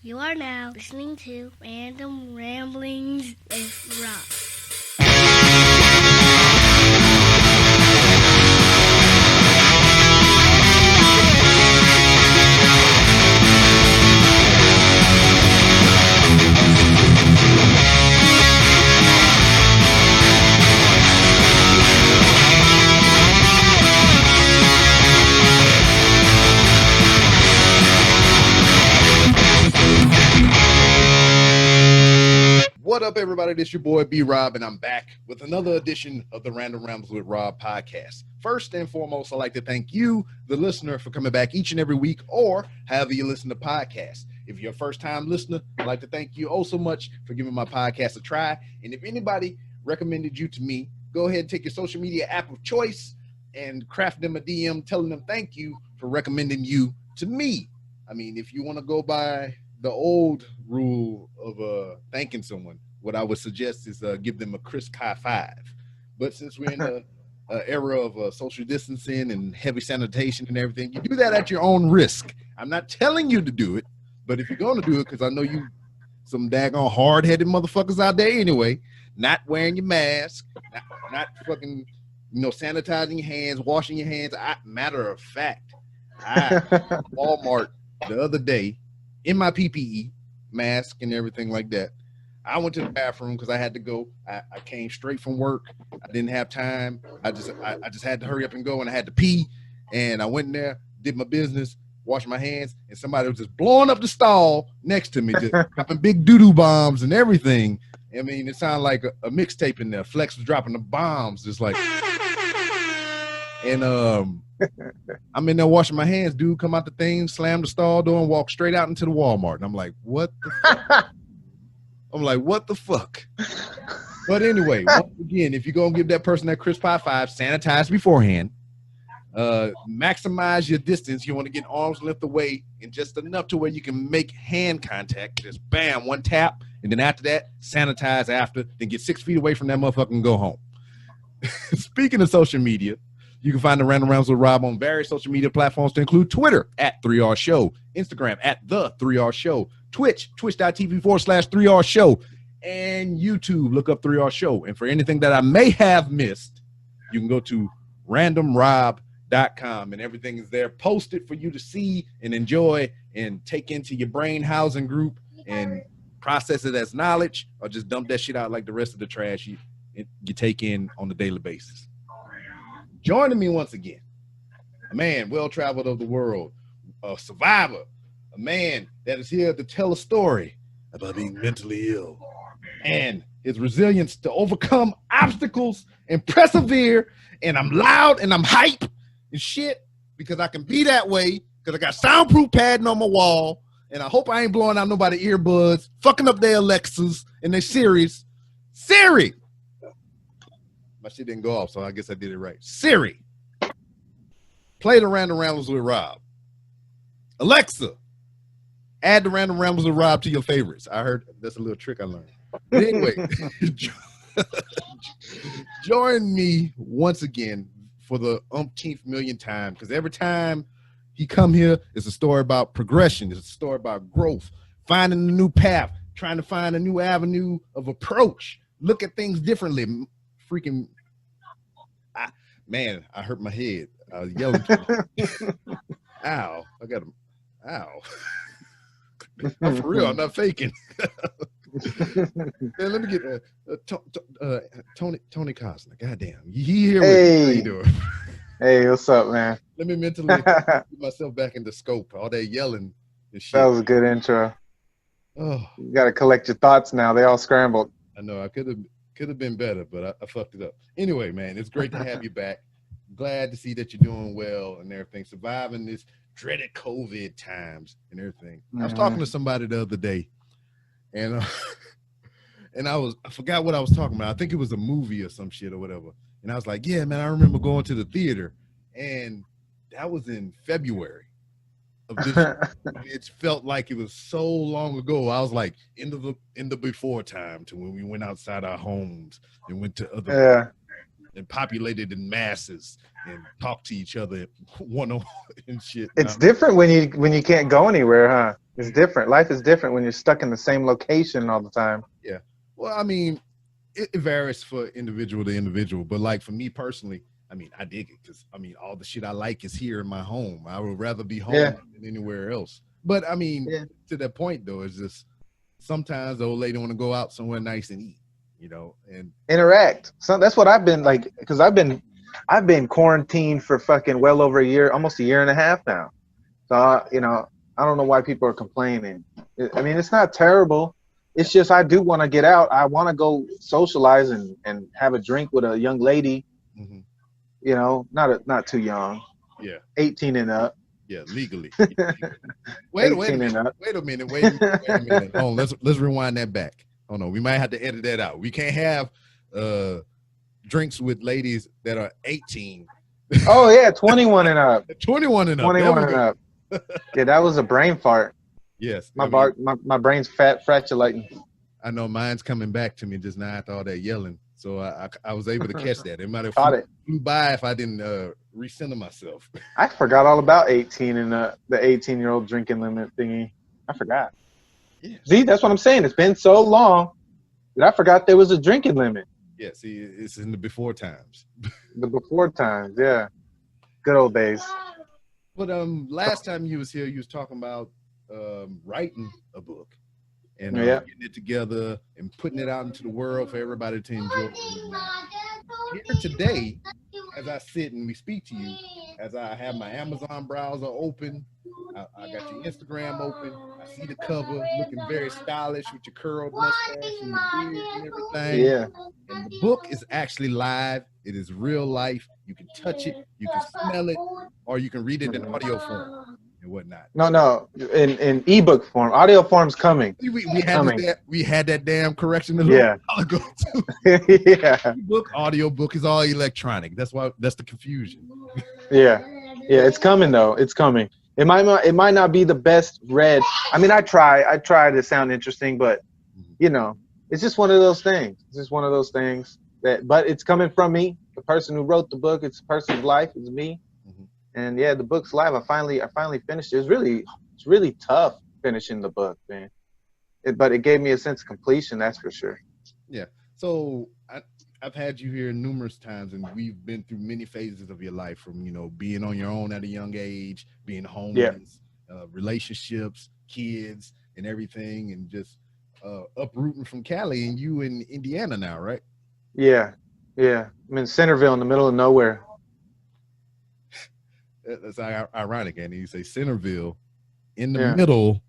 You are now listening to Random Ramblings with Rob. What up, everybody? This is your boy B Rob, and I'm back with another edition of the Random Rambles with Rob podcast. First and foremost, I'd like to thank you, the listener, for coming back each and every week, or however you listen to podcasts. If you're a first-time listener, I'd like to thank you oh so much for giving my podcast a try. And if anybody recommended you to me, go ahead and take your social media app of choice and craft them a DM telling them thank you for recommending you to me. I mean, if you want to go by the old rule of thanking someone, what I would suggest is give them a crisp high five. But since we're in a era of social distancing and heavy sanitation and everything, you do that at your own risk. I'm not telling you to do it, but if you're going to do it, because I know you some daggone hard-headed motherfuckers out there anyway, not wearing your mask, not fucking, sanitizing your hands, washing your hands. Matter of fact, I Walmart the other day in my PPE mask and everything like that. I went to the bathroom because I had to go. I came straight from work. I didn't have time. I just had to hurry up and go, and I had to pee. And I went in there, did my business, washed my hands, and somebody was just blowing up the stall next to me, just dropping big doo-doo bombs and everything. I mean, it sounded like a mixtape in there. Flex was dropping the bombs, just like. And I'm in there washing my hands. Dude come out the thing, slam the stall door, and walk straight out into the Walmart. And I'm like, what the fuck? What the fuck? But anyway, once again, if you're going to give that person that crisp high five, sanitize beforehand. Maximize your distance. You want to get arms length away and just enough to where you can make hand contact. Just bam, one tap. And then after that, sanitize after. Then get 6 feet away from that motherfucker and go home. Speaking of social media, you can find the Random Rounds with Rob on various social media platforms to include Twitter at 3R Show, Instagram at The 3R Show, Twitch, twitch.tv/3R Show, and YouTube. Look up 3R Show. And for anything that I may have missed, you can go to randomrob.com, and everything is there posted for you to see and enjoy and take into your brain housing group and process it as knowledge, or just dump that shit out like the rest of the trash you take in on a daily basis. Joining me once again, a man well-traveled of the world, a survivor, a man that is here to tell a story about being mentally ill and his resilience to overcome obstacles and persevere. And I'm loud and I'm hype and shit because I can be that way because I got soundproof padding on my wall, and I hope I ain't blowing out nobody's earbuds, fucking up their Alexas and their Siris. Siri! My shit didn't go off, so I guess I did it right. Siri, play the Random Rambles with Rob. Alexa, add the Random Rambles with Rob to your favorites. I heard that's a little trick I learned. But anyway, join me once again for the umpteenth million time, because every time he come here, it's a story about progression. It's a story about growth, finding a new path, trying to find a new avenue of approach, look at things differently. Freaking man, I hurt my head. I was yelling. Ow, I got him. Ow. I'm for real, I'm not faking. Man, let me get Toni Cosner. Goddamn, he here with me. How you doing? Hey, what's up, man? Let me mentally put myself back into scope. All that yelling and shit. That was a good intro. Oh, you got to collect your thoughts now. They all scrambled. I know. I could have been better, but I fucked it up. Anyway, man, it's great to have you back. Glad to see that you're doing well and everything, surviving this dreaded COVID times and everything. I was talking to somebody the other day, and I forgot what I was talking about. I think it was a movie or some shit or whatever. And I was like, yeah, man, I remember going to the theater, and that was in February of this year. It felt like it was so long ago. I was like in the before time to when we went outside our homes and went to other and populated in masses and talk to each other one on and shit. It's different when you can't go anywhere, huh? It's different. Life is different when you're stuck in the same location all the time. Yeah. Well, I mean, it varies for individual to individual, but like for me personally, I mean, I dig it because I mean, all the shit I like is here in my home. I would rather be home than anywhere else. But I mean, to that point though, it's just sometimes the old lady want to go out somewhere nice and eat, you know, and interact. So that's what I've been like, because I've been quarantined for fucking well over a year, almost a year and a half now. So you know, I don't know why people are complaining. I mean, it's not terrible. It's just I do want to get out. I want to go socialize and have a drink with a young lady. Mhm. You know, not too young. Yeah. 18 and up. Yeah, legally. Wait a minute. Oh, let's rewind that back. Oh no, we might have to edit that out. We can't have drinks with ladies that are 18. Oh yeah, 21 and up. 21 and up. 21 and up. Yeah, that was a brain fart. Yes. My brain's fratulating. I know mine's coming back to me just now after all that yelling. So I was able to catch that. It might have flew by if I didn't recenter myself. I forgot all about 18 and the 18-year-old drinking limit thingy. I forgot. Yeah. See, that's what I'm saying. It's been so long that I forgot there was a drinking limit. Yeah, see, it's in the before times. The before times, yeah. Good old days. But last time you was here, you was talking about writing a book. And getting it together and putting it out into the world for everybody to enjoy. Here today, as I sit and we speak to you, as I have my Amazon browser open, I got your Instagram open, I see the cover looking very stylish with your curled mustache and your beard and everything. Yeah. And the book is actually live. It is real life. You can touch it, you can smell it, or you can read it in audio form. And whatnot. No, in ebook form. Audio form's coming. We had that damn correction a little while ago too. Yeah. Ebook, audio book is all electronic. That's the confusion. Yeah, it's coming though. It's coming. It might not be the best read. I mean, I try to sound interesting, but you know, it's just one of those things. It's just one of those things but it's coming from me. The person who wrote the book, it's a person's life. It's me. And yeah, the book's live. I finally finished it. It's really tough finishing the book, man. But it gave me a sense of completion, that's for sure. Yeah. So I've had you here numerous times, and we've been through many phases of your life, from being on your own at a young age, being homeless, relationships, kids, and everything, and just uprooting from Cali, and you in Indiana now, right? Yeah. I'm in Centerville, in the middle of nowhere. That's ironic, and you say Centerville in the middle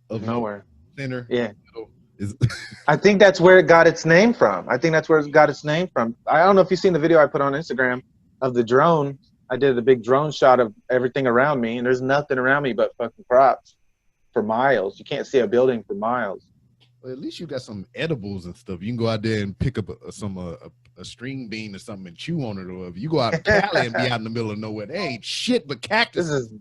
of nowhere. Center. Yeah. I think that's where it got its name from. I don't know if you've seen the video I put on Instagram of the drone. I did a big drone shot of everything around me, and there's nothing around me but fucking crops for miles. You can't see a building for miles. Well, at least you got some edibles and stuff. You can go out there and pick up a string bean or something and chew on it, or if you go out to Cali and be out in the middle of nowhere, they ain't shit but cactus. This is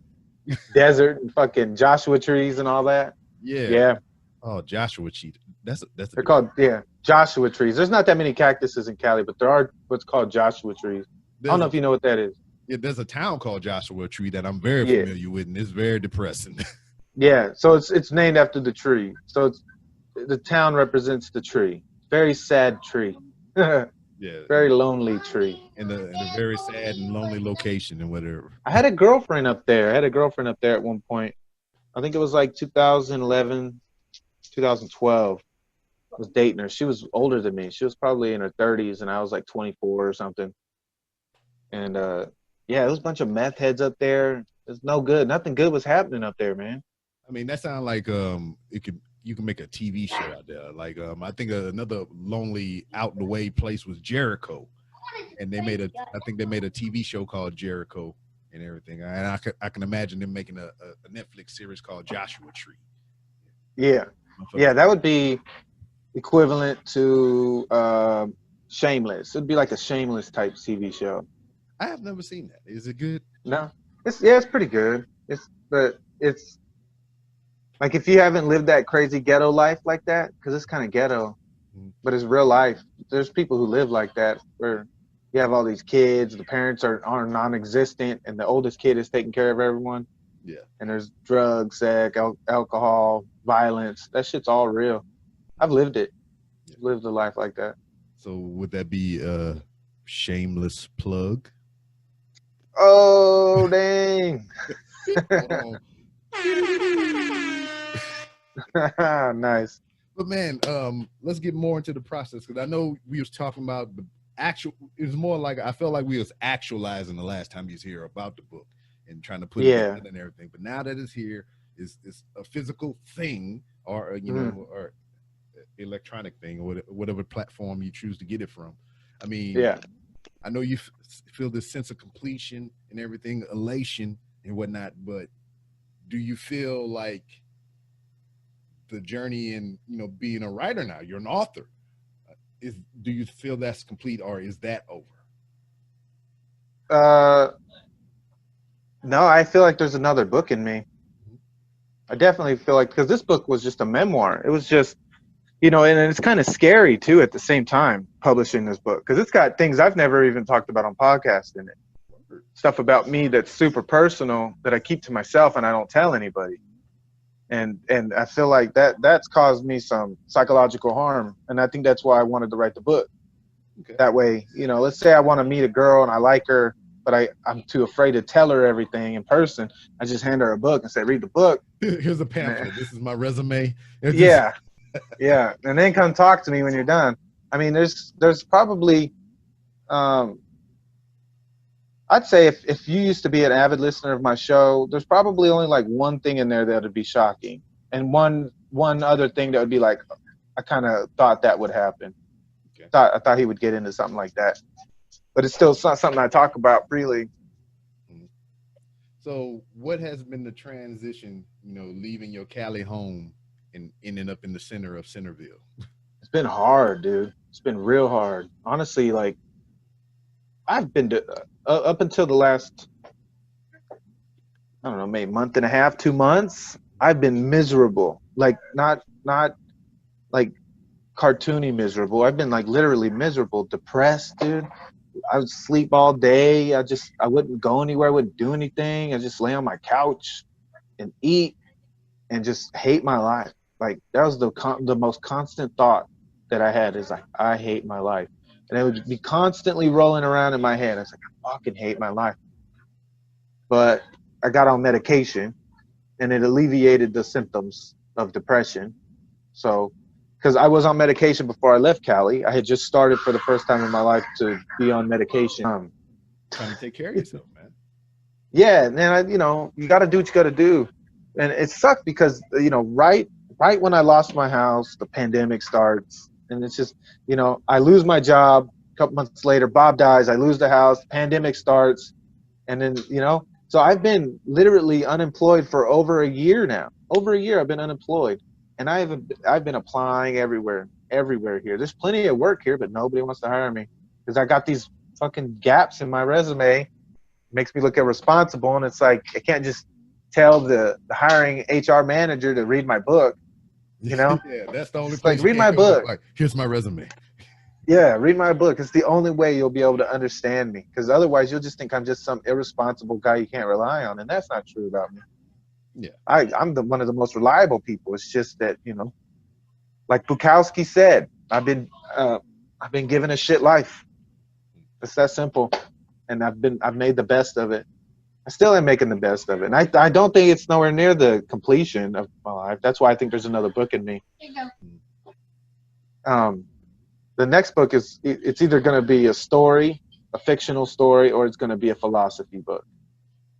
desert and fucking Joshua trees and all that. Yeah. Oh, Joshua tree. They're called Joshua trees. There's not that many cactuses in Cali, but there are what's called Joshua trees. I don't know if you know what that is. Yeah, there's a town called Joshua Tree that I'm very familiar with, and it's very depressing. Yeah, so it's named after the tree. So the town represents the tree. Very sad tree. Yeah, very lonely tree. In a very sad and lonely location and whatever. I had a girlfriend up there. At one point. I think it was like 2011, 2012. I was dating her. She was older than me. She was probably in her 30s, and I was like 24 or something. And there was a bunch of meth heads up there. It's no good. Nothing good was happening up there, man. I mean, that sounds like you can make a TV show out there. Like I think another lonely out the way place was Jericho, and they made I think they made a TV show called Jericho and everything. And I can imagine them making a Netflix series called Joshua Tree. Yeah, that would be equivalent to Shameless. It'd be like a Shameless type TV show. I have never seen that. Is it good? No, it's pretty good. It's like if you haven't lived that crazy ghetto life like that, because it's kind of ghetto, but it's real life. There's people who live like that where you have all these kids, the parents are non-existent, and the oldest kid is taking care of everyone. Yeah. And there's drugs, sex, alcohol, violence. That shit's all real. I've lived it. Yeah. Lived a life like that. So would that be a shameless plug? Oh, dang. Hold on. Nice. But man, let's get more into the process, because I know we was talking about the actual. It was more like I felt like we was actualizing the last time he was here about the book and trying to put it together and everything. But now that it's here, it's a physical thing, or or electronic thing, or whatever platform you choose to get it from. I mean, I know you feel this sense of completion and everything, elation and whatnot, but do you feel like the journey in being a writer now, you're an author, do you feel that's complete, or is that over? No, I feel like there's another book in me. I definitely feel like, because this book was just a memoir. It was just, and it's kind of scary too at the same time, publishing this book, because it's got things I've never even talked about on podcasts in it. Stuff about me that's super personal that I keep to myself and I don't tell anybody. And I feel like that's caused me some psychological harm. And I think that's why I wanted to write the book. Okay. That way, let's say I want to meet a girl and I like her, but I'm too afraid to tell her everything in person. I just hand her a book and say, read the book. Here's a pamphlet. This is my resume. Yeah. Yeah. And then come talk to me when you're done. I mean, there's probably, I'd say if you used to be an avid listener of my show, there's probably only like one thing in there that would be shocking, and one other thing that would be like, I kind of thought that would happen. Okay. I thought he would get into something like that, but it's still not something I talk about freely. So, what has been the transition? Leaving your Cali home and ending up in the center of Centerville. It's been hard, dude. It's been real hard. Honestly, like I've been up until the last, I don't know, maybe month and a half, 2 months, I've been miserable. Like not like cartoony miserable. I've been like literally miserable, depressed, dude. I would sleep all day. I wouldn't go anywhere. I wouldn't do anything. I just lay on my couch and eat and just hate my life. Like that was the most constant thought that I had, is like, I hate my life. And it would be constantly rolling around in my head. I was like, I fucking hate my life. But I got on medication and it alleviated the symptoms of depression. So, because I was on medication before I left Cali. I had just started for the first time in my life to be on medication. Trying to take care of yourself, man. Yeah, and then you got to do what you got to do. And it sucked because, right when I lost my house, the pandemic starts. And it's just, I lose my job. A couple months later, Bob dies. I lose the house. Pandemic starts. And then, so I've been literally unemployed for over a year now. Over a year I've been unemployed. And I've been applying everywhere here. There's plenty of work here, but nobody wants to hire me because I got these fucking gaps in my resume. It makes me look irresponsible. And it's like, I can't just tell the hiring HR manager to read my book. Yeah, that's the only place. Like, read my book. Like, here's my resume. Yeah, read my book. It's the only way you'll be able to understand me. Because otherwise, you'll just think I'm just some irresponsible guy you can't rely on, and that's not true about me. Yeah, I'm one of the most reliable people. It's just that like Bukowski said, I've been given a shit life. It's that simple, and I've made the best of it. I still am making the best of it. And I don't think it's nowhere near the completion of my life. That's why I think there's another book in me. Here you go. The next book it's either going to be a story, a fictional story, or it's going to be a philosophy book.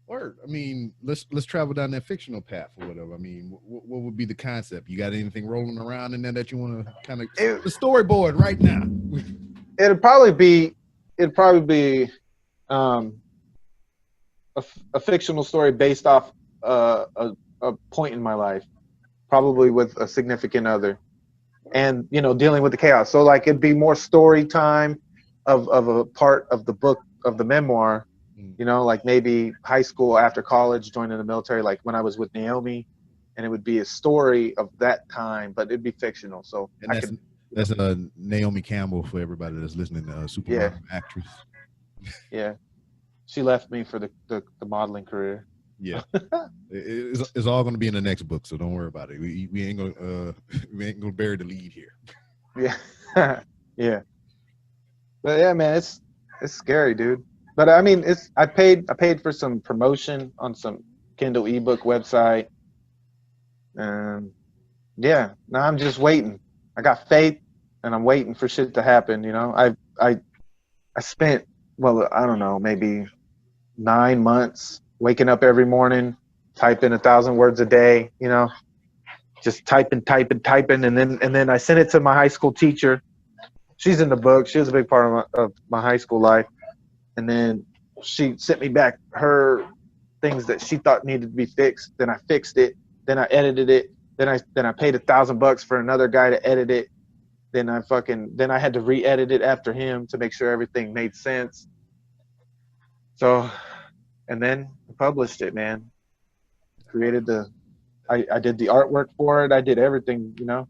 Or, I mean, let's travel down that fictional path or whatever. I mean, what would be the concept? You got anything rolling around in there that you want to kind of the storyboard right now? It'd probably be a fictional story based off a point in my life, probably with a significant other, and dealing with the chaos. So like it'd be more story time of a part of the book of the memoir, like maybe high school after college, joining the military, like when I was with Naomi, and it would be a story of that time, but it'd be fictional. So that's Naomi Campbell for everybody that's listening. Supermodel actress. Yeah. She left me for the modeling career. Yeah. It's all going to be in the next book, so don't worry about it. We ain't gonna we ain't gonna bury the lead here. Yeah. Yeah. But yeah, man, it's scary, dude. But I mean, I paid for some promotion on some Kindle ebook website. And yeah, now I'm just waiting. I got faith and I'm waiting for shit to happen, you know. I spent, well, I don't know, maybe 9 months waking up every morning, typing 1,000 words a day, you know, just typing, and then I sent it to my high school teacher. She's in the book. She was a big part of my high school life. And then she sent me back her things that she thought needed to be fixed. Then I fixed it. Then I edited it. Then I paid $1,000 for another guy to edit it. Then I had to re-edit it after him to make sure everything made sense. So, and then I published it, man. Created I did the artwork for it. I did everything, you know.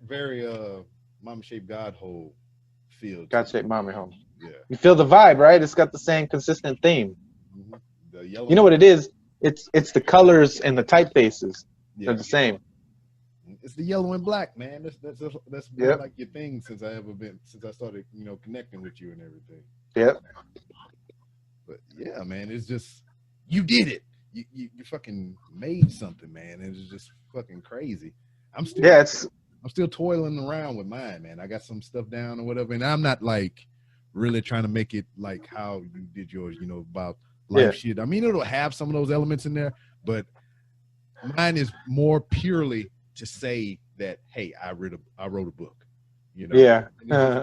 Very mama shaped God hole feel. God-shaped mommy home. Yeah. You feel the vibe, right? It's got the same consistent theme. Mm-hmm. The yellow. You know what it is? It's the colors and the typefaces. Yeah. They're the same. It's the yellow and black, man. That's been like your thing since I started, you know, connecting with you and everything. Yep. But yeah, man, it's just you did it. You fucking made something, man. It's just fucking crazy. I'm still toiling around with mine, man. I got some stuff down or whatever, and I'm not like really trying to make it like how you did yours, you know, about life shit. I mean, it'll have some of those elements in there, but mine is more purely to say that, hey, I wrote a book, you know. Yeah.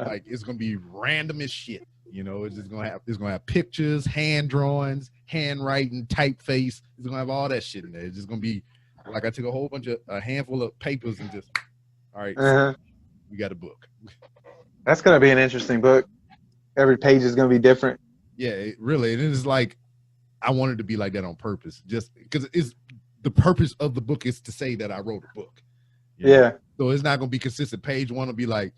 Like it's gonna be random as shit, you know. It's gonna have pictures, hand drawings, handwriting, typeface. It's gonna have all that shit in there. It's just gonna be like I took a handful of papers and just, all right, so we got a book. That's gonna be an interesting book. Every page is gonna be different. Yeah, it is like I wanted to be like that on purpose, just because the purpose of the book is to say that I wrote a book. You know? So it's not gonna be consistent. Page one will be like,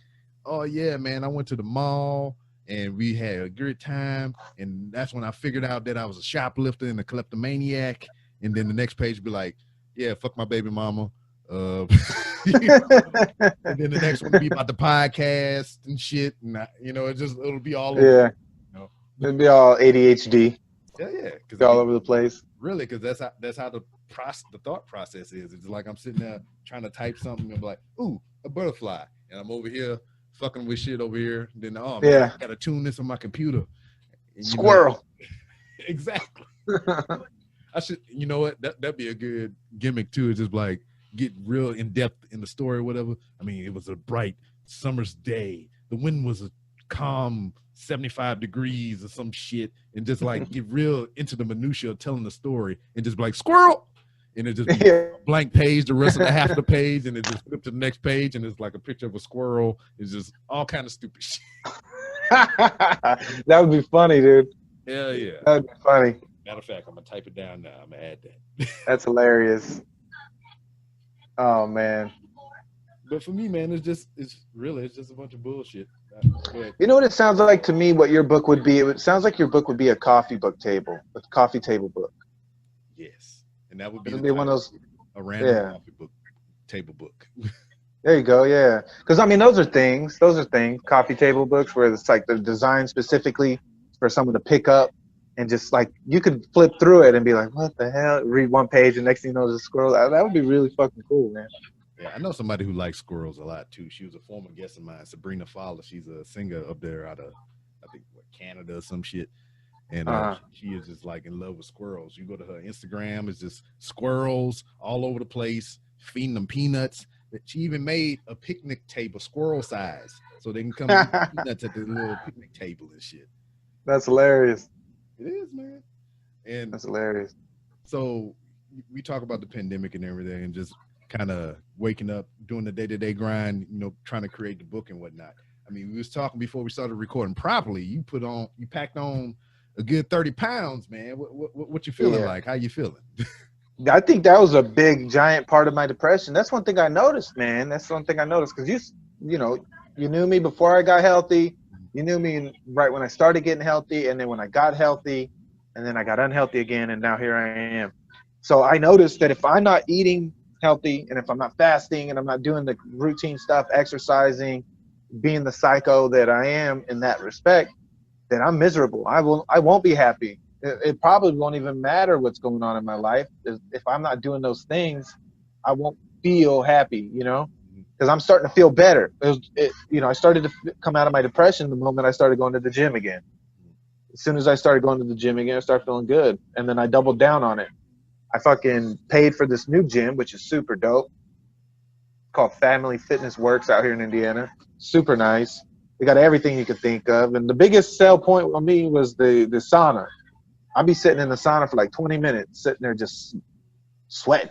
oh yeah, man, I went to the mall and we had a good time, and that's when I figured out that I was a shoplifter and a kleptomaniac. And then the next page will be like, yeah, fuck my baby mama. And then the next one will be about the podcast and shit, and it'll be all over. Yeah, you know? It'll be all ADHD. Yeah, because all over the place. Really, because that's how the thought process is. It's like I'm sitting there trying to type something and be like, ooh, a butterfly, and I'm over here fucking with shit over here. And then man, I gotta tune this on my computer. And, Squirrel. Exactly. I should, you know what? That'd be a good gimmick too. It's just like get real in depth in the story or whatever. I mean, it was a bright summer's day. The wind was a calm 75 degrees or some shit, and just like get real into the minutia of telling the story, and just be like squirrel, and it just be a blank page the rest of the half of the page, and it just flip to the next page, and it's like a picture of a squirrel. It's just all kind of stupid shit. That would be funny, dude. Hell yeah, that would be funny. Matter of fact, I'm gonna type it down now. I'm gonna add that. That's hilarious. Oh man. But for me, man, it's just a bunch of bullshit. You know what it sounds like to me? What your book would be? It sounds like your book would be a coffee table book. Yes, and that would be one of those a random coffee book, table book. There you go. Yeah, because I mean, those are things. Coffee table books where it's like they're designed specifically for someone to pick up and just like you could flip through it and be like, what the hell? Read one page and next thing you know, there's a scroll. That would be really fucking cool, man. Yeah, I know somebody who likes squirrels a lot too. She was a former guest of mine, Sabrina Fowler. She's a singer up there out of, I think, Canada or some shit. And she is just like in love with squirrels. You go to her Instagram, it's just squirrels all over the place, feeding them peanuts. She even made a picnic table, squirrel size, so they can come eat peanuts at the little picnic table and shit. That's hilarious. It is, man. And that's hilarious. So we talk about the pandemic and everything, and just kind of waking up, doing the day-to-day grind, trying to create the book and whatnot. I mean, we was talking before we started recording properly. You packed on a good 30 pounds, man. What you feeling like? How you feeling? I think that was a big, giant part of my depression. That's one thing I noticed, man. That's one thing I noticed because you knew me before I got healthy. You knew me right when I started getting healthy, and then when I got healthy, and then I got unhealthy again, and now here I am. So I noticed that if I'm not eating healthy, and if I'm not fasting, and I'm not doing the routine stuff, exercising, being the psycho that I am in that respect, then I'm miserable. I won't be happy. It probably won't even matter what's going on in my life. If I'm not doing those things, I won't feel happy, because I'm starting to feel better. I started to come out of my depression the moment I started going to the gym again. As soon as I started going to the gym again, I started feeling good. And then I doubled down on it. I fucking paid for this new gym, which is super dope. It's called Family Fitness Works out here in Indiana. Super nice. They got everything you could think of. And the biggest sell point for me was the sauna. I'd be sitting in the sauna for like 20 minutes, sitting there just sweating.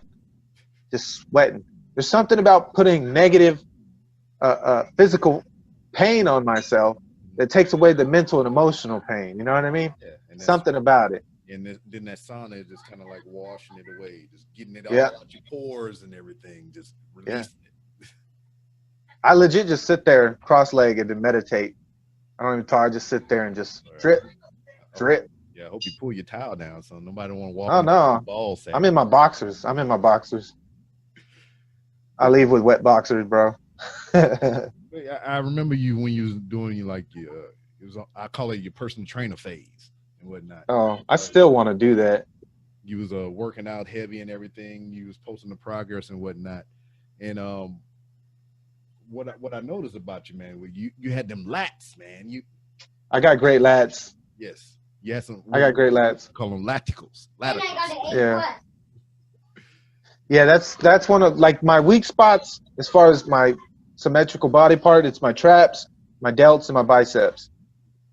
There's something about putting negative physical pain on myself that takes away the mental and emotional pain. You know what I mean? Yeah, and something about it. And then that sauna is just kind of like washing it away, just getting it all Yeah. out your pores and everything, just releasing it. I legit just sit there cross-legged and meditate. I don't even talk. I just sit there and just drip. Yeah, I hope you pull your towel down so nobody want to walk. Oh no, I'm in my boxers. I leave with wet boxers, bro. I remember you when you was doing I call it your personal trainer phase and whatnot. Oh, I still want to do that. You was working out heavy and everything. You was posting the progress and whatnot. And what I noticed about you, man, you had them lats, man. I got great lats. Yes. I got great lats. Call them laticals. Yeah, that's one of like my weak spots as far as my symmetrical body part. It's my traps, my delts, and my biceps.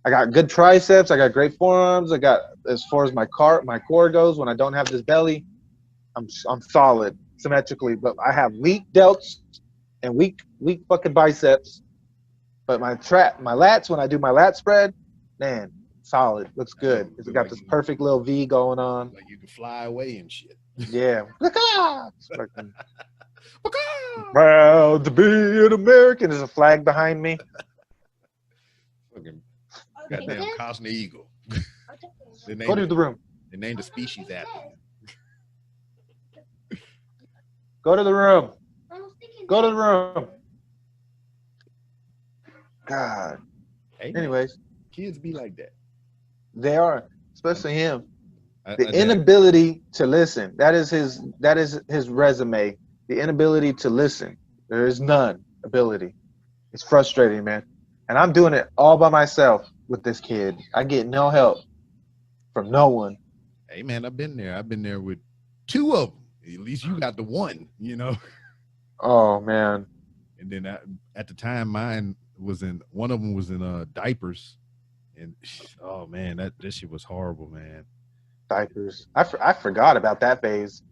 I got good triceps. I got great forearms. I got, as far as my core goes, when I don't have this belly, I'm solid symmetrically. But I have weak delts and weak fucking biceps. But my lats, when I do my lat spread, man, solid. Looks good. It's got this perfect little V going on. Like you can fly away and shit. Yeah. Proud to be an American. There's a flag behind me. Fucking goddamn Cosner Eagle. Go to the room. They named the species after you. Go to the room. Go to the room. God. Hey, anyways, kids be like that. They are, especially him. The inability to listen. That is his resume. The inability to listen. There is none ability. It's frustrating, man. And I'm doing it all by myself with this kid. I get no help from no one. Hey, man, I've been there. I've been there with two of them. At least you got the one, Oh, man. And then at the time, one of them was in diapers. And, oh, man, that shit was horrible, man. Diapers. I forgot about that phase.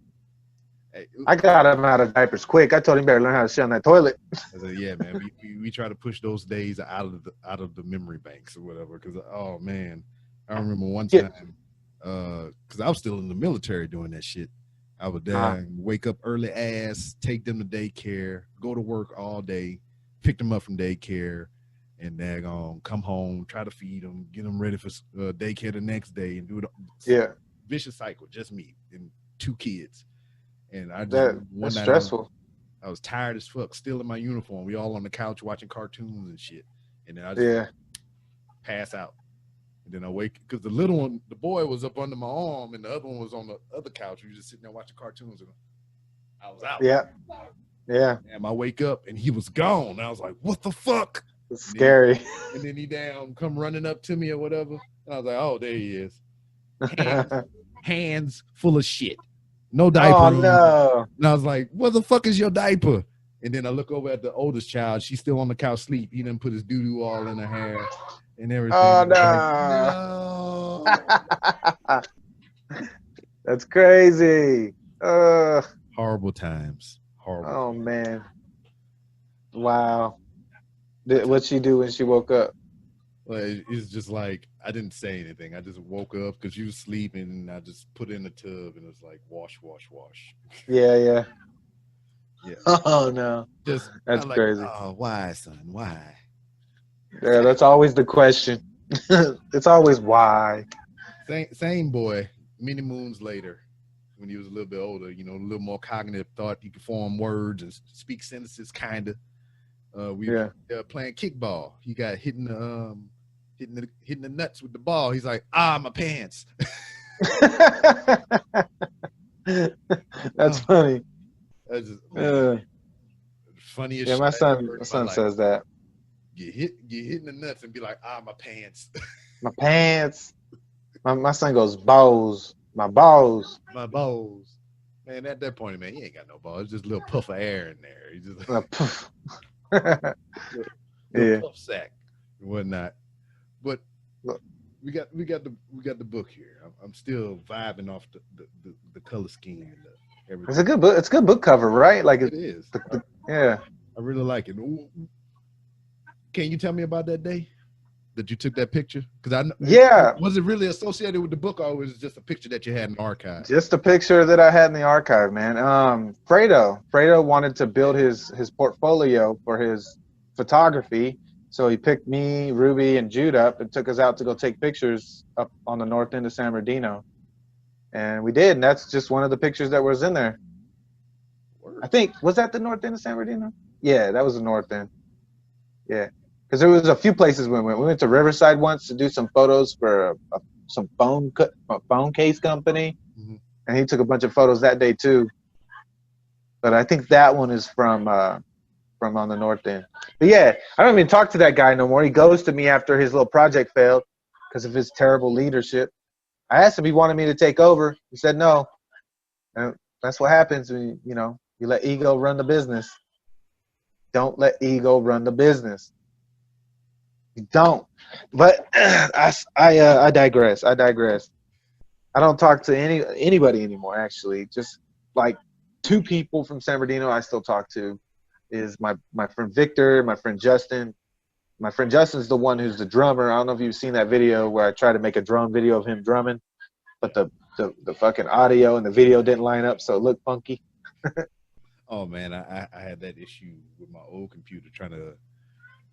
Hey, I got him out of diapers quick. I told him better learn how to shit on that toilet. I said, yeah, man. We try to push those days out of the memory banks or whatever. Because oh man, I remember one time because I was still in the military doing that shit. I would wake up early ass, take them to daycare, go to work all day, pick them up from daycare, and come home, try to feed them, get them ready for daycare the next day, and do it. Yeah, vicious cycle. Just me and two kids. And I just that's stressful. I was tired as fuck, still in my uniform. We all on the couch watching cartoons and shit. And then I just pass out. And then I wake because the little one, the boy was up under my arm, and the other one was on the other couch. We were just sitting there watching cartoons, and I was out. Yeah. And I wake up, and he was gone. And I was like, "What the fuck?" It's scary. And then he come running up to me or whatever. And I was like, "Oh, there he is." Hands full of shit. No diaper. Oh, no. And I was like, what the fuck is your diaper? And then I look over at the oldest child. She's still on the couch sleep. He done put his doo-doo all in her hair and everything. Oh, no. That's crazy. Horrible times. Horrible. Oh, man. Wow. What'd she do when she woke up? Well, it's just like, I didn't say anything. I just woke up because she was sleeping, and I just put her in the tub, and it was like, wash. Yeah. Yeah. Oh, no. That's crazy. Oh, why, son? Why? Yeah, that's always the question. It's always why. Same boy. Many moons later, when he was a little bit older, you know, a little more cognitive thought, he could form words and speak sentences, kind of. We Yeah. playing kickball. He got hitting the nuts with the ball. He's like, my pants. That's funny. That's just man, funniest Yeah, shit my I ever son, heard my in my son life. says that. Get hit in the nuts and be like, my pants. My pants. My son goes balls. My balls. My balls. Man, at that point, man, he ain't got no balls. It's just a little puff of air in there. He just Poof. little Yeah. puff sack and whatnot. But we got the book here. I'm still vibing off the color scheme and everything. It's a good book. It's a good book cover, right? Like It is. yeah. I really like it. Can you tell me about that day that you took that picture? Because I know, Yeah. was it really associated with the book, or was it just a picture that you had in the archive? Just a picture that I had in the archive, man. Fredo wanted to build his portfolio for his photography, so he picked me, Ruby, and Jude up and took us out to go take pictures up on the north end of San Bernardino, and we did. And that's just one of the pictures that was in there. I think, was that the north end of San Bernardino? Yeah, that was the north end. Yeah, because there was a few places we went. We went to Riverside once to do some photos for some phone case company, and he took a bunch of photos that day too. But I think that one is from on the north end. But yeah, I don't even talk to that guy no more. He ghosted me after his little project failed because of his terrible leadership. I asked him if he wanted me to take over. He said no. And that's what happens when you let ego run the business. Don't let ego run the business. You don't. But I digress. I don't talk to anybody anymore, actually. Just like 2 people from San Bernardino I still talk to is my friend Victor, my friend Justin. My friend Justin's the one who's the drummer. I don't know if you've seen that video where I tried to make a drone video of him drumming, but the fucking audio and the video didn't line up, so it looked funky. Oh man, I had that issue with my old computer trying to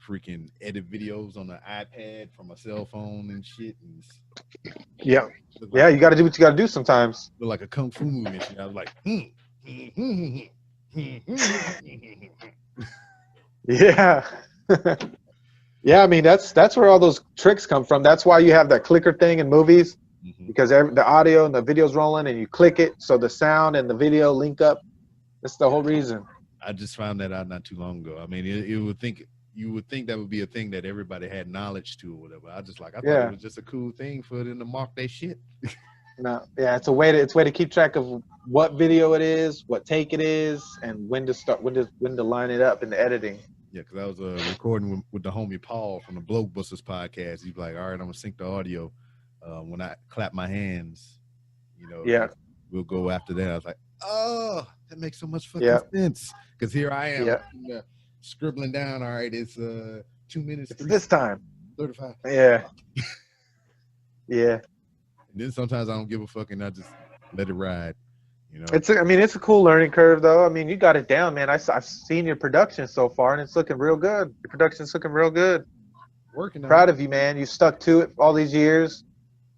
freaking edit videos on the iPad from a cell phone and shit. And yeah, you got to do what you got to do sometimes. Look like a kung fu movie and shit. I was like, Yeah. Yeah, I mean that's where all those tricks come from. That's why you have that clicker thing in movies, because the audio and the video's rolling and you click it so the sound and the video link up. That's the whole reason. I just found that out not too long ago. I mean, you would think that would be a thing that everybody had knowledge to or whatever. I thought it was just a cool thing for them to mark their shit. No, yeah, it's a way to keep track of what video it is, what take it is, and when to line it up in the editing. Yeah, because I was recording with the homie Paul from the Blokebusters podcast. He's like, all right, I'm gonna sync the audio. When I clap my hands, we'll go after that. I was like, oh, that makes so much fucking sense. Because here I am scribbling down. All right, it's 2 minutes. It's this time. 35. Yeah. Yeah. And then sometimes I don't give a fuck and I just let it ride. It's a cool learning curve though. I mean, you got it down, man. I've seen your production so far and it's looking real good. Your production's looking real good. Working. Proud of you, man. You stuck to it all these years.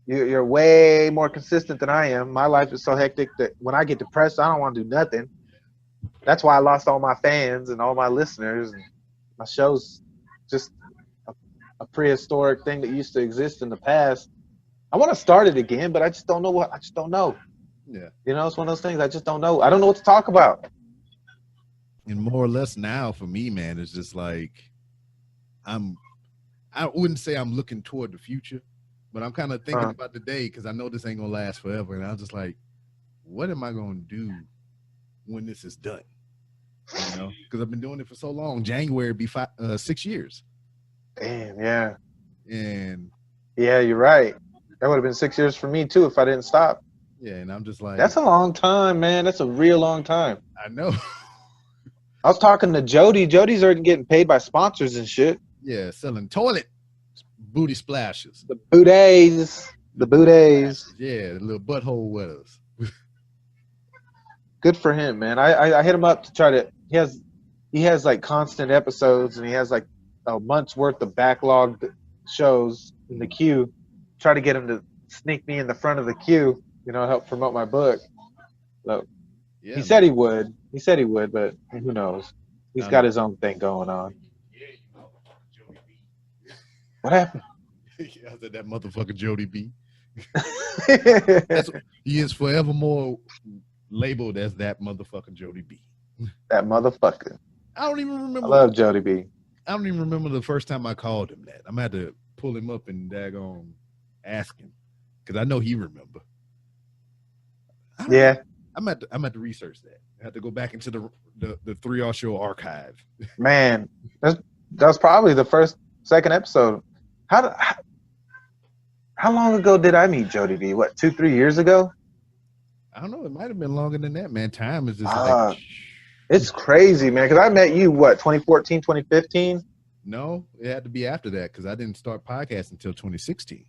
You're way more consistent than I am. My life is so hectic that when I get depressed, I don't want to do nothing. That's why I lost all my fans and all my listeners. And my show's just a prehistoric thing that used to exist in the past. I want to start it again, but I just don't know what. I just don't know. Yeah. It's one of those things I just don't know. I don't know what to talk about. And more or less now for me, man, it's just like I wouldn't say I'm looking toward the future, but I'm kind of thinking about the day because I know this ain't gonna last forever. And I was just like, what am I gonna do when this is done? Because I've been doing it for so long. January be 6 years. Damn, yeah. And yeah, you're right. That would have been 6 years for me too if I didn't stop. Yeah, and I'm just like, that's a long time, man. That's a real long time. I know. I was talking to Jody. Jody's already getting paid by sponsors and shit. Yeah, selling toilet booty splashes. The booties. Yeah, the little butthole wetters. Good for him, man. I hit him up to try to. He has like constant episodes, and he has like a month's worth of backlogged shows in the queue. Try to get him to sneak me in the front of the queue, help promote my book. So Yeah, he man. said he would. He said he would, but who knows? He's got his own thing going on. What happened? I said that motherfucker Jody B. He is forevermore labeled as that motherfucker Jody B. That motherfucker. I don't even remember. I love Jody B. I don't even remember the first time I called him that. I'm gonna have to pull him up and daggone ask him because I know he remember. Yeah, I'm at to research that. I have to go back into the 3R show archive. Man, that was probably the second episode. How long ago did I meet Jody B? What, 2-3 years ago? I don't know. It might have been longer than that, man. Time is just like... It's crazy, man, because I met you, 2014, 2015? No, it had to be after that because I didn't start podcasting until 2016.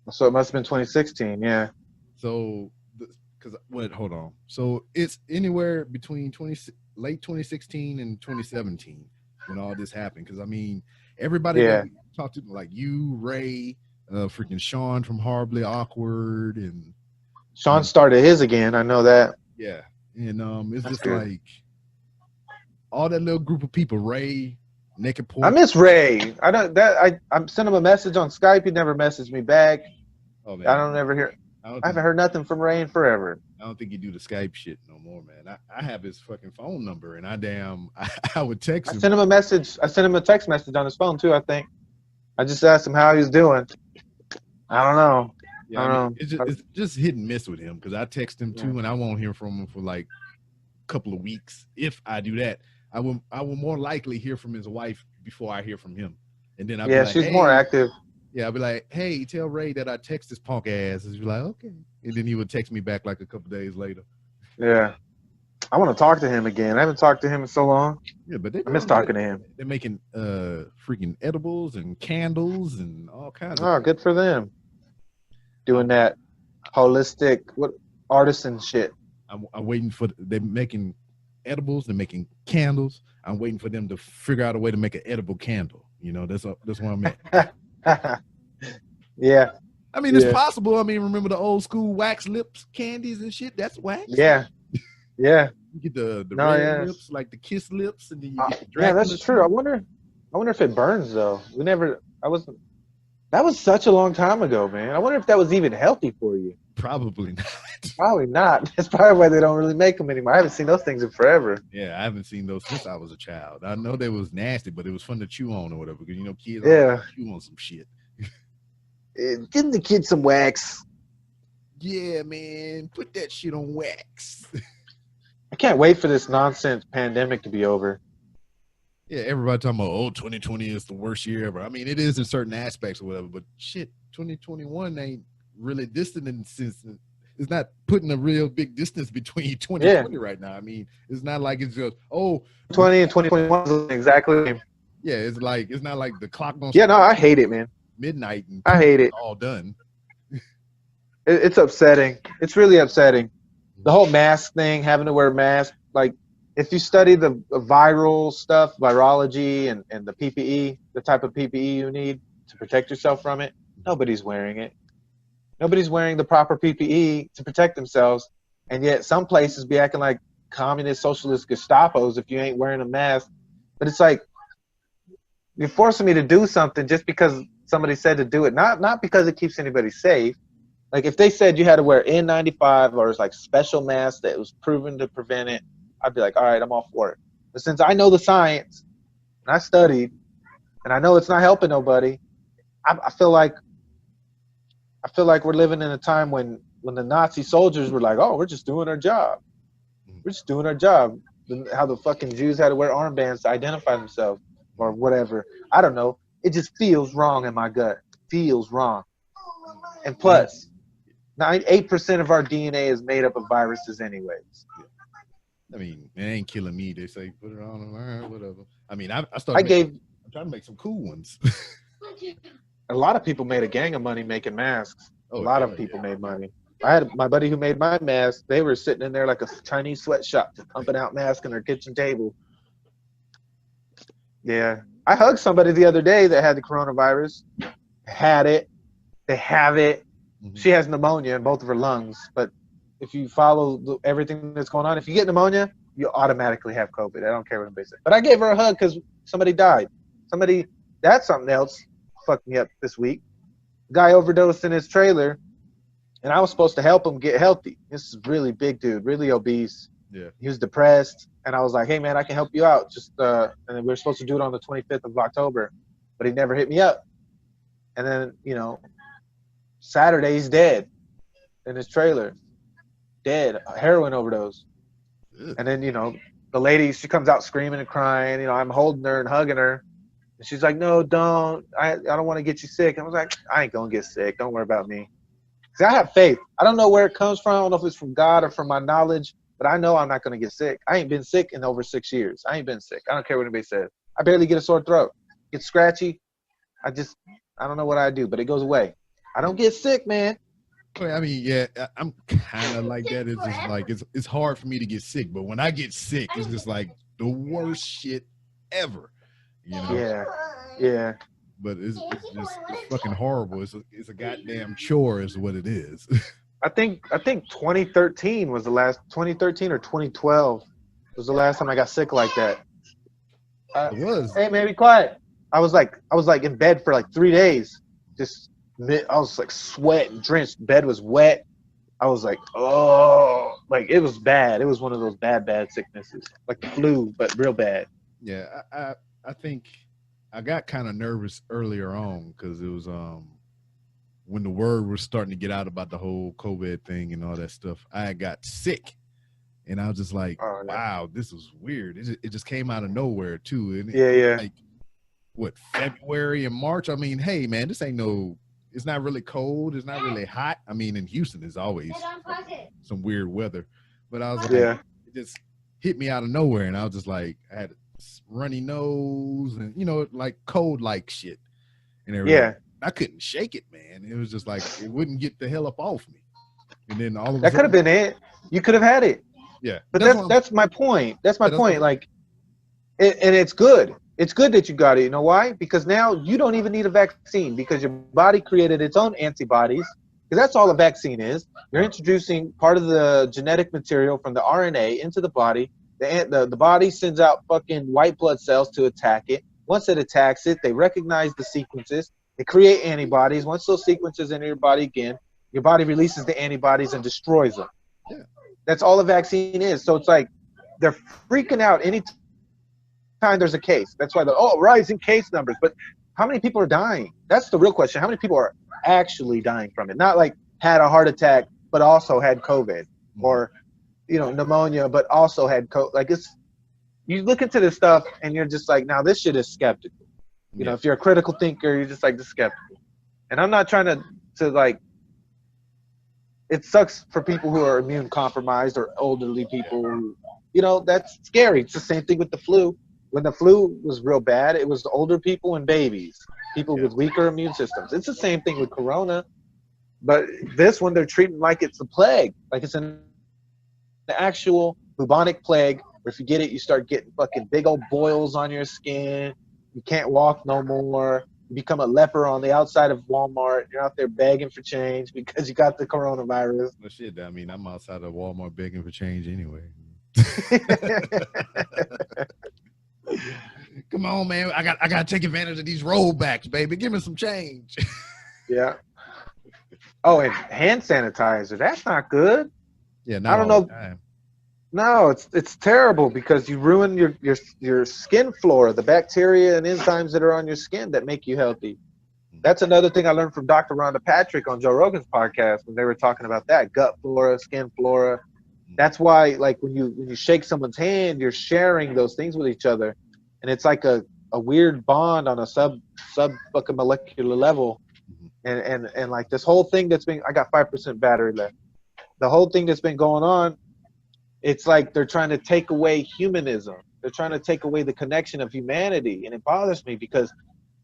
So it must have been 2016, yeah. So, hold on. So it's anywhere between late 2016 and 2017 when all this happened. Because, I mean, everybody that we talked to, like you, Ray, freaking Sean from Horribly Awkward, and Sean started his again. I know that. Yeah, and it's That's just good. like all that little group of people. Ray, Naked Pork. I miss Ray. I'm sent him a message on Skype. He never messaged me back. Oh man, I haven't heard nothing from Ray in forever. I don't think he do the Skype shit no more, man. I have his fucking phone number, and I would text him. I sent him a message. I sent him a text message on his phone too, I think. I just asked him how he was doing. I don't know. Yeah, I mean, it's just hit and miss with him because I text him too, and I won't hear from him for like a couple of weeks. If I do that, I will more likely hear from his wife before I hear from him, and then I'll be like, she's more active. Yeah, I'll be like, hey, tell Ray that I text this punk ass. And he's like, okay, and then he would text me back like a couple days later. Yeah, I want to talk to him again. I haven't talked to him in so long. Yeah, but I miss talking to him. They're making freaking edibles and candles and all kinds of things. Good for them. Doing that holistic artisan shit. I'm waiting for they're making edibles, they're making candles. I'm waiting for them to figure out a way to make an edible candle. That's where I'm at. Yeah. I mean, it's possible. I mean, remember the old school wax lips candies and shit? That's wax. Yeah. Yeah. You get the red lips, like the kiss lips, and then you get the Dracula. Yeah, that's true. I wonder if it burns though. That was such a long time ago, man. I wonder if that was even healthy for you. Probably not. Probably not. That's probably why they don't really make them anymore. I haven't seen those things in forever. Yeah, I haven't seen those since I was a child. I know they was nasty, but it was fun to chew on or whatever. Because kids chew on some shit. Give the kids some wax. Yeah, man. Put that shit on wax. I can't wait for this nonsense pandemic to be over. Yeah, everybody talking about, 2020 is the worst year ever. I mean, it is in certain aspects or whatever, but shit, 2021 ain't really distant since it's not putting a real big distance between 2020 right now. I mean, it's not like it's just 20 and 2021 is exactly. Yeah, it's not like the clock don't. Yeah, no, I hate it, man. Midnight and I hate it. All done. It's upsetting. It's really upsetting. The whole mask thing, having to wear a mask. Like, if you study the viral stuff, virology, and the PPE, the type of PPE you need to protect yourself from it, nobody's wearing it. Nobody's wearing the proper PPE to protect themselves, and yet some places be acting like communist, socialist Gestapos if you ain't wearing a mask. But it's like, you're forcing me to do something just because somebody said to do it, not because it keeps anybody safe. Like, if they said you had to wear N95 or it's like special mask that was proven to prevent it, I'd be like, all right, I'm all for it. But since I know the science and I studied and I know it's not helping nobody, I feel like we're living in a time when the Nazi soldiers were like, oh, we're just doing our job. We're just doing our job. How the fucking Jews had to wear armbands to identify themselves or whatever. I don't know. It just feels wrong in my gut. Feels wrong. And plus, 8% of our DNA is made up of viruses anyways. I mean, it ain't killing me. They say put it on, whatever. I mean, I'm trying to make some cool ones. A lot of people made a gang of money making masks. A lot of people made money. I had my buddy who made my mask. They were sitting in there like a Chinese sweatshop, just pumping out masks on their kitchen table. Yeah. I hugged somebody the other day that had the coronavirus. Had it. They have it. Mhm. She has pneumonia in both of her lungs. But if you follow everything that's going on, if you get pneumonia, you automatically have COVID. I don't care what anybody says. But I gave her a hug because somebody died. That's something else fucked me up this week. Guy overdosed in his trailer, and I was supposed to help him get healthy. This is really big dude, really obese. Yeah. He was depressed, and I was like, "Hey man, I can help you out." And then we were supposed to do it on the 25th of October, but he never hit me up. And then Saturday he's dead in his trailer, dead, heroin overdose. Ugh. And then the lady, she comes out screaming and crying. I'm holding her and hugging her, and she's like, "No, don't. I don't want to get you sick." I was like, "I ain't gonna get sick. Don't worry about me." See, I have faith. I don't know where it comes from. I don't know if it's from God or from my knowledge, but I know I'm not going to get sick. I ain't been sick in over 6 years. I ain't been sick. I don't care what anybody says. I barely get a sore throat. Get scratchy. I don't know what I do, but it goes away. I don't get sick, man. I mean, yeah, I'm kind of like that. It's just like it's hard for me to get sick, but when I get sick, it's just like the worst shit ever. Yeah. But it's fucking horrible. It's a goddamn chore, is what it is. I think 2013 was the last. 2013 or 2012 was the last time I got sick like that. It was. Hey man, be quiet. I was like in bed for like 3 days. I was like sweating, drenched. Bed was wet. I was like, oh, like it was bad. It was one of those bad sicknesses, like the flu, but real bad. Yeah, I think I got kind of nervous earlier on because it was when the word was starting to get out about the whole COVID thing and all that stuff. I got sick, and I was just like, wow, this was weird. It just came out of nowhere too. And yeah. Like what, February and March? I mean, hey man, this ain't no. It's not really cold. It's not really hot. I mean, in Houston, there's always some weird weather, but I was like, it just hit me out of nowhere, and I was just like, I had a runny nose and like cold like shit and everything. Yeah. I couldn't shake it, man. It was just like it wouldn't get the hell up off me. And then all of that could have been it. You could have had it. Yeah. But that's my point. That's my point. Like, and it's good. It's good that you got it. You know why? Because now you don't even need a vaccine because your body created its own antibodies. Because that's all a vaccine is. You're introducing part of the genetic material from the RNA into the body. The body sends out fucking white blood cells to attack it. Once it attacks it, they recognize the sequences. They create antibodies. Once those sequences enter your body again, your body releases the antibodies and destroys them. Yeah. That's all a vaccine is. So it's like they're freaking out any time there's a case. That's why rising case numbers. But how many people are dying? That's the real question. How many people are actually dying from it? Not like had a heart attack but also had COVID or pneumonia but also had COVID. Like you look into this stuff and you're just like, now this shit is skeptical. You know, if you're a critical thinker, you're just like the skeptical. And I'm not trying to like, it sucks for people who are immune compromised or elderly people who, that's scary. It's the same thing with the flu. When the flu was real bad, it was older people and babies, people with weaker immune systems. It's the same thing with corona. But this one, they're treating like it's a plague, like it's an actual bubonic plague, where if you get it, you start getting fucking big old boils on your skin. You can't walk no more. You become a leper on the outside of Walmart. You're out there begging for change because you got the coronavirus. Well, shit, I mean, I'm outside of Walmart begging for change anyway. Come on, man. I got to take advantage of these rollbacks, baby. Give me some change. Yeah. Oh, and hand sanitizer. That's not good. Yeah, I don't know. No, it's terrible because you ruin your skin flora, the bacteria and enzymes that are on your skin that make you healthy. That's another thing I learned from Dr. Rhonda Patrick on Joe Rogan's podcast when they were talking about that gut flora, skin flora. That's why, like, when you shake someone's hand, you're sharing those things with each other, and it's like a weird bond on a sub fucking molecular level, and like this whole thing I got 5% battery left. The whole thing that's been going on, it's like they're trying to take away humanism. They're trying to take away the connection of humanity, and it bothers me because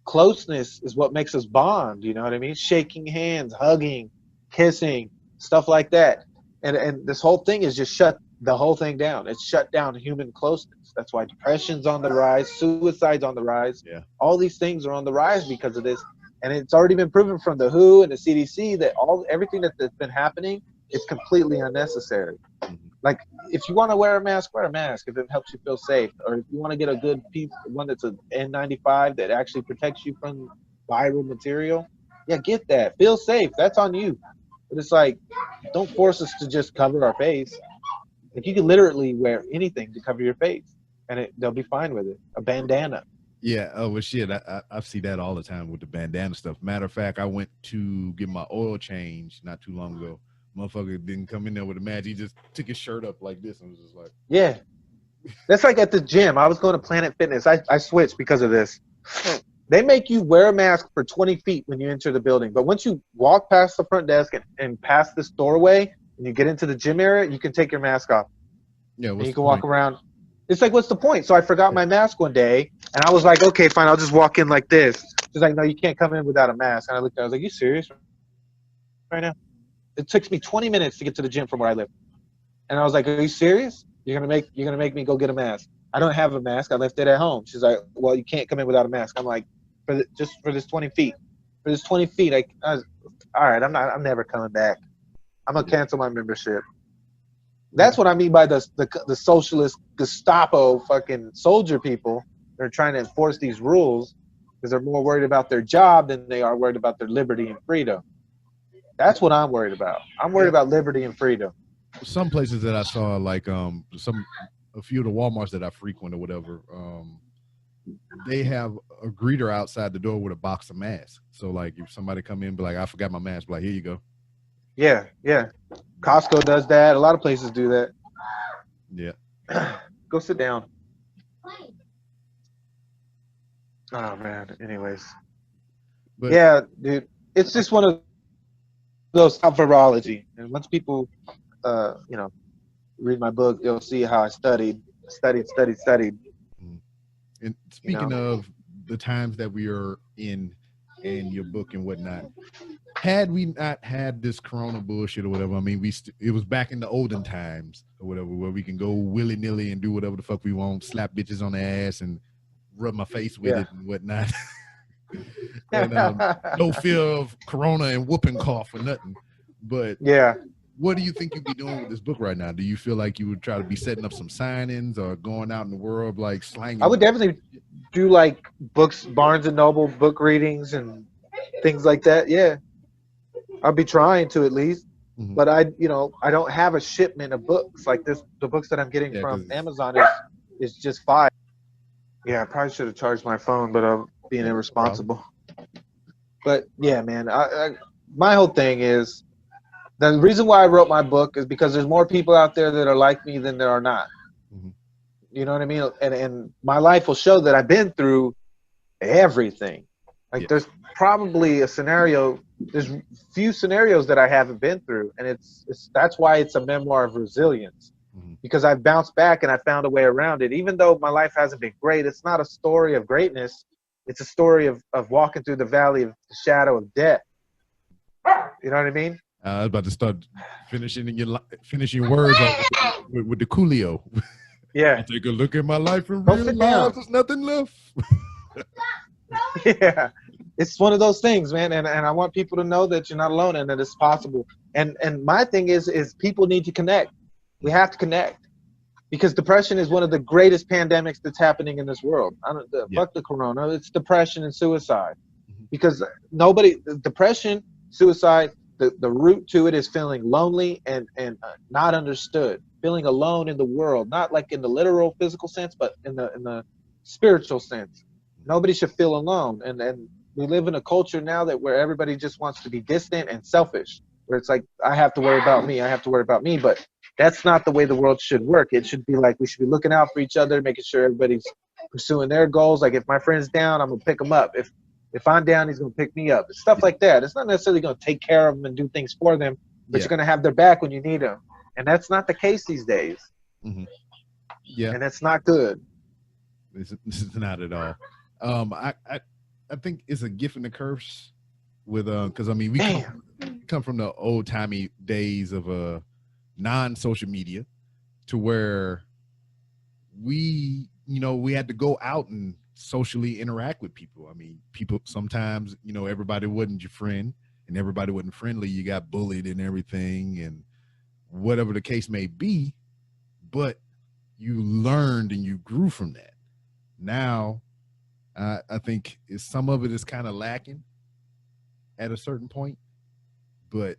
closeness is what makes us bond. You know what I mean? Shaking hands, hugging, kissing, stuff like that. And this whole thing is just shut the whole thing down. It's shut down human closeness. rise. That's why depression's on the rise, suicide's on the rise. Yeah. All these things are on the rise because of this. And it's already been proven from the WHO and the CDC that everything that's been happening is completely unnecessary. Like, if you want to wear a mask if it helps you feel safe. Or if you want to get a good one that's an N95 that actually protects you from viral material, yeah, get that. Feel safe. That's on you. But it's like, don't force us to just cover our face. Like, you can literally wear anything to cover your face, and they'll be fine with it. A bandana. Yeah. Oh, well, shit. I see that all the time with the bandana stuff. Matter of fact, I went to get my oil change not too long ago. Motherfucker didn't come in there with a mask. He just took his shirt up like this and was just like, yeah. That's like at the gym. I was going to Planet Fitness. I switched because of this. They make you wear a mask for 20 feet when you enter the building. But once you walk past the front desk and past this doorway and you get into the gym area, you can take your mask off. yeah, And you can walk around. It's like, what's the point? So I forgot my mask one day, and I was like, okay, fine, I'll just walk in like this. She's like, no, you can't come in without a mask. And I looked at her, I was like, you serious right now? It took me 20 minutes to get to the gym from where I live. And I was like, are you serious? You're gonna make me go get a mask. I don't have a mask. I left it at home. She's like, well, you can't come in without a mask. I'm like, just for this 20 feet. For this 20 feet, I was, all right, I'm never coming back. I'm gonna cancel my membership. That's what I mean by the socialist Gestapo fucking soldier people. They're trying to enforce these rules because they're more worried about their job than they are worried about their liberty and freedom. That's what I'm worried about. I'm worried about liberty and freedom. Some places that I saw, like a few of the Walmarts that I frequent or whatever, they have a greeter outside the door with a box of masks. So like if somebody come in, be like, I forgot my mask, be like, here you go. Yeah, yeah. Costco does that. A lot of places do that. Yeah. Go sit down. Oh man. Anyways. But yeah, dude. It's just one of those virology. And once people read my book, they'll see how I studied. And speaking of the times that we are in your book and whatnot, had we not had this corona bullshit or whatever, I mean, it was back in the olden times or whatever, where we can go willy-nilly and do whatever the fuck we want, slap bitches on the ass and rub my face with it and whatnot. And no fear of corona and whooping cough or nothing. But yeah, what do you think you'd be doing with this book right now? Do you feel like you would try to be setting up some signings or going out in the world like slanging? I would definitely do like books, Barnes and Noble book readings and things like that. Yeah, I'll be trying to at least. Mm-hmm. But I don't have a shipment of books like this. The books that I'm getting from Amazon is just 5. Yeah, I probably should have charged my phone, but I'm being irresponsible. But yeah, man, my whole thing is, the reason why I wrote my book is because there's more people out there that are like me than there are not. Mm-hmm. You know what I mean? And my life will show that I've been through everything. Like there's probably there's few scenarios that I haven't been through. And that's why it's a memoir of resilience. Mm-hmm. Because I've bounced back and I found a way around it. Even though my life hasn't been great, it's not a story of greatness. It's a story of walking through the valley of the shadow of death. You know what I mean? I was about to start finishing words with the Coolio. Yeah. I take a look at my life and realize there's nothing left. Yeah. It's one of those things, man. And I want people to know that you're not alone and that it's possible. And my thing is people need to connect. We have to connect. Because depression is one of the greatest pandemics that's happening in this world. Fuck the corona. It's depression and suicide. Mm-hmm. Because depression, suicide, the root to it is feeling lonely and not understood, feeling alone in the world, not like in the literal physical sense, but in the spiritual sense. Nobody should feel alone. And we live in a culture now where everybody just wants to be distant and selfish, where it's like, I have to worry about me. But that's not the way the world should work. It should be like, we should be looking out for each other, making sure everybody's pursuing their goals. Like if my friend's down, I'm going to pick him up. If I'm down, he's going to pick me up. Stuff like that. It's not necessarily going to take care of them and do things for them, but you're going to have their back when you need them. And that's not the case these days. Mm-hmm. Yeah. And that's not good. This is not at all. I think it's a gift and a curse with, because I mean, we come from the old timey days of non-social media to where we had to go out and socially interact with people. I mean, people sometimes, everybody wasn't your friend and everybody wasn't friendly. You got bullied and everything and whatever the case may be, but you learned and you grew from that. Now, I think some of it is kind of lacking at a certain point, but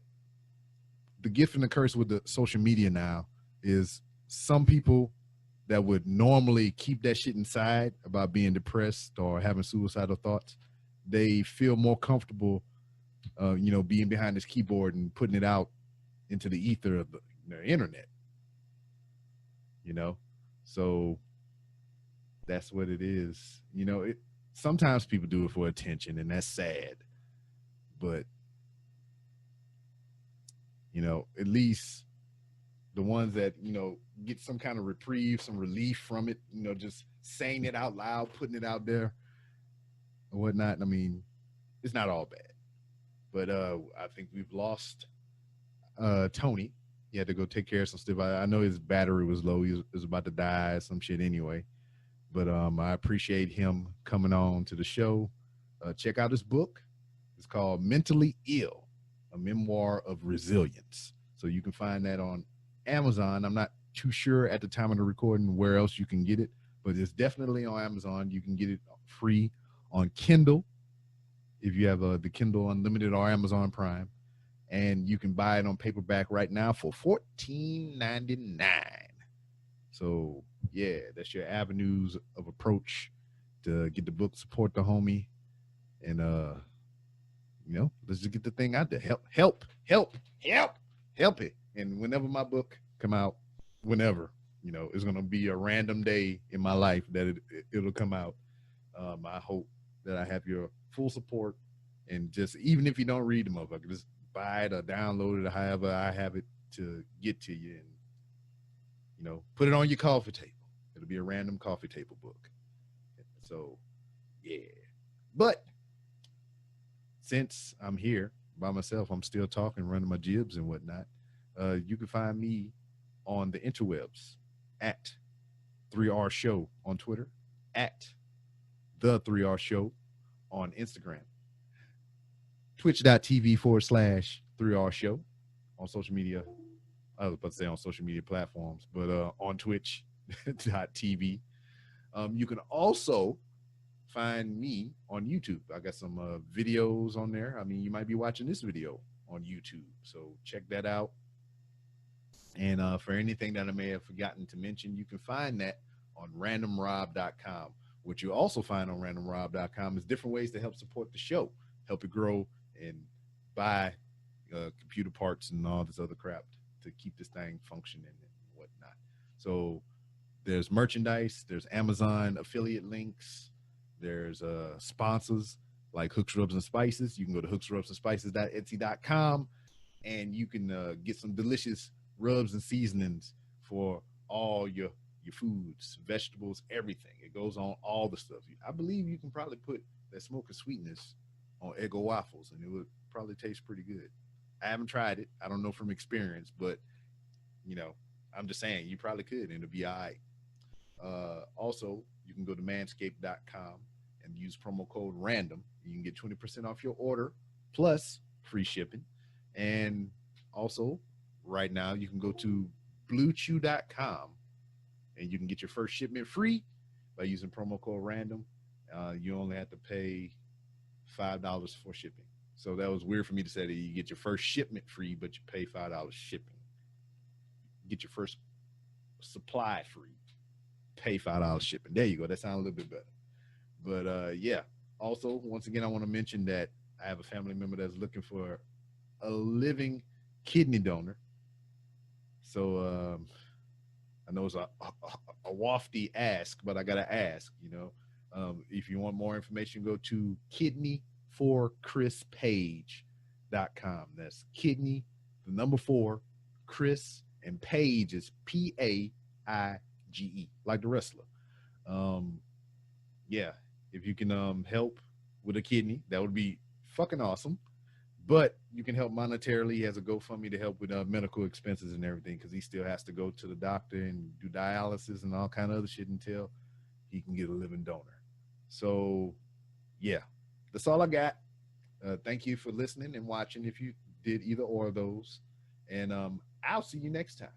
the gift and the curse with the social media now is some people that would normally keep that shit inside about being depressed or having suicidal thoughts, they feel more comfortable, being behind this keyboard and putting it out into the ether of the internet, So that's what it is. Sometimes people do it for attention, and that's sad. But, at least the ones that, get some kind of reprieve, some relief from it, just saying it out loud, putting it out there or whatnot. I mean, it's not all bad. But I think we've lost Tony. He had to go take care of some stuff. I know his battery was low. He was about to die, some shit anyway. But I appreciate him coming on to the show. Check out his book. It's called Mentally Ill, a Memoir of Resilience. So you can find that on Amazon. I'm not too sure at the time of the recording where else you can get it, but it's definitely on Amazon. You can get it free on Kindle if you have the Kindle Unlimited or Amazon Prime. And you can buy it on paperback right now for $14.99. So yeah, that's your avenues of approach to get the book, support the homie, and let's just get the thing out there. Help it. And whenever my book come out, it's gonna be a random day in my life that it'll come out. I hope that I have your full support, and just even if you don't read the motherfucker, just buy it or download it or however I have it to get to you, and put it on your coffee table. It'll be a random coffee table book. So yeah, but since I'm here by myself, I'm still talking, running my jibs and whatnot. You can find me on the interwebs at 3R Show on Twitter, at the 3R Show on Instagram, twitch.tv/3R Show on social media. I was about to say on social media platforms, but on twitch.tv. You can also find me on YouTube. I got some videos on there. I mean, you might be watching this video on YouTube, so check that out. And for anything that I may have forgotten to mention, you can find that on randomrob.com. What you also find on randomrob.com is different ways to help support the show, help it grow, and buy computer parts and all this other crap to keep this thing functioning and whatnot. So there's merchandise, there's Amazon affiliate links, there's sponsors like Hooks, Rubs, and Spices. You can go to hooksrubsandspices.etsy.com and you can get some delicious rubs and seasonings for all your foods, vegetables, everything. It goes on all the stuff. I believe you can probably put that smoking sweetness on Eggo waffles and it would probably taste pretty good. I haven't tried it. I don't know from experience, but I'm just saying you probably could and it'll be all right. Also, you can go to manscaped.com and use promo code RANDOM. You can get 20% off your order plus free shipping. And also, right now, you can go to bluechew.com and you can get your first shipment free by using promo code RANDOM. You only have to pay $5 for shipping. So that was weird for me to say that you get your first shipment free, but you pay $5 shipping. Get your first supply free, pay $5 shipping. There you go. That sounds a little bit better. But yeah. Also, once again, I want to mention that I have a family member that's looking for a living kidney donor. So I know it's a wafty ask, but I gotta ask. If you want more information, go to kidney4chrispage.com. That's kidney, the number 4, Chris, and Page is Paige, like the wrestler. Yeah, if you can help with a kidney, that would be fucking awesome. But you can help monetarily. He has a GoFundMe to help with medical expenses and everything because he still has to go to the doctor and do dialysis and all kind of other shit until he can get a living donor. So, yeah, that's all I got. Thank you for listening and watching if you did either or of those. And I'll see you next time.